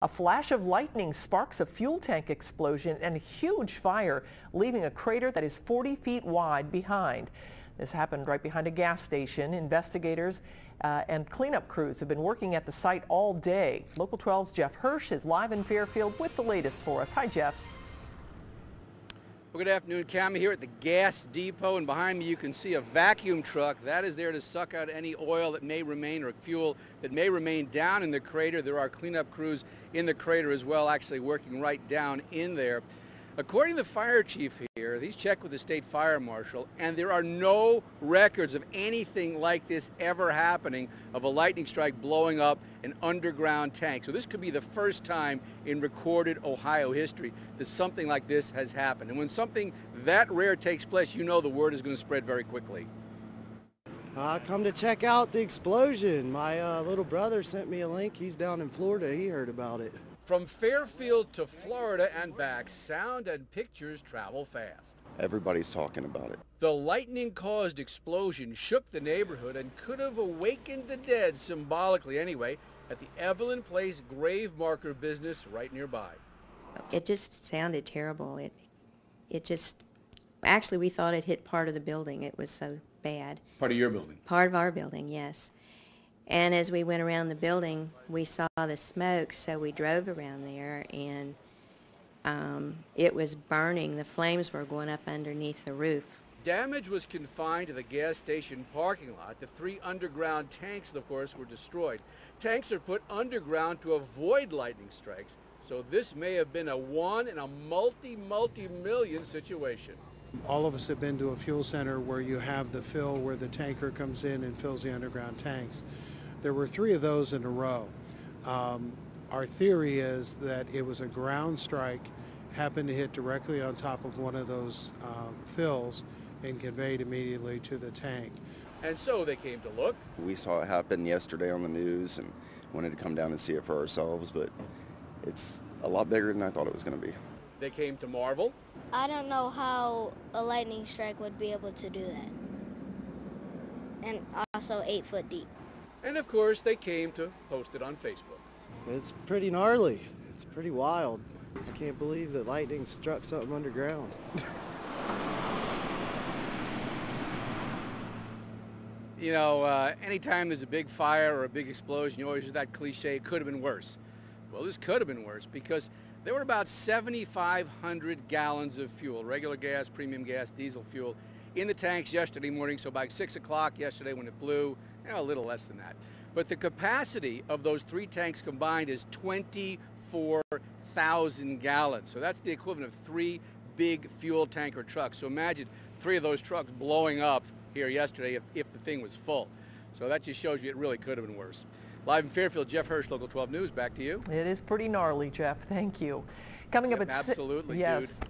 A flash of lightning sparks a fuel tank explosion and a huge fire, leaving a crater that is 40 feet wide behind. This happened right behind a gas station. Investigators and cleanup crews have been working at the site all day. Local 12's Jeff Hirsch is live in Fairfield with the latest for us. Hi, Jeff. Well, good afternoon, Cammie, here at the gas depot, and behind me you can see a vacuum truck that is there to suck out any oil that may remain or fuel that may remain down in the crater. There are cleanup crews in the crater as well, actually working right down in there. According to the fire chief here, he's checked with the state fire marshal, and there are no records of anything like this ever happening, of a lightning strike blowing up an underground tank. So this could be the first time in recorded Ohio history that something like this has happened. And when something that rare takes place, you know the word is going to spread very quickly. I come to check out the explosion. My little brother sent me a link. He's down in Florida. He heard about it. From Fairfield to Florida and back, sound and pictures travel fast. Everybody's talking about it. The lightning-caused explosion shook the neighborhood and could have awakened the dead, symbolically anyway, at the Evelyn Place grave marker business right nearby. It just sounded terrible. It just, actually we thought it hit part of the building. It was so bad. Part of your building? Part of our building, yes. And as we went around the building, we saw the smoke, so we drove around there, and it was burning. The flames were going up underneath the roof. Damage was confined to the gas station parking lot. The 3 underground tanks, of course, were destroyed. Tanks are put underground to avoid lightning strikes, so this may have been a one in a multi-million situation. All of us have been to a fuel center where you have the fill where the tanker comes in and fills the underground tanks. There were 3 of those in a row. Our theory is that it was a ground strike, happened to hit directly on top of one of those fills and conveyed immediately to the tank. And so they came to look. We saw it happen yesterday on the news and wanted to come down and see it for ourselves, but it's a lot bigger than I thought it was going to be. They came to marvel. I don't know how a lightning strike would be able to do that. And also 8 foot deep. And of course they came to post it on Facebook. It's pretty gnarly. It's pretty wild. I can't believe that lightning struck something underground. You know, anytime there's a big fire or a big explosion, you always use that cliche, it could have been worse. Well, this could have been worse because there were about 7,500 gallons of fuel, regular gas, premium gas, diesel fuel, in the tanks yesterday morning. So by 6 o'clock yesterday when it blew, a little less than that. But the capacity of those 3 tanks combined is 24,000 gallons. So that's the equivalent of 3 big fuel tanker trucks. So imagine 3 of those trucks blowing up here yesterday if the thing was full. So that just shows you it really could have been worse. Live in Fairfield, Jeff Hirsch, Local 12 News. Back to you. It is pretty gnarly, Jeff. Thank you. Coming up at absolutely, yes. dude.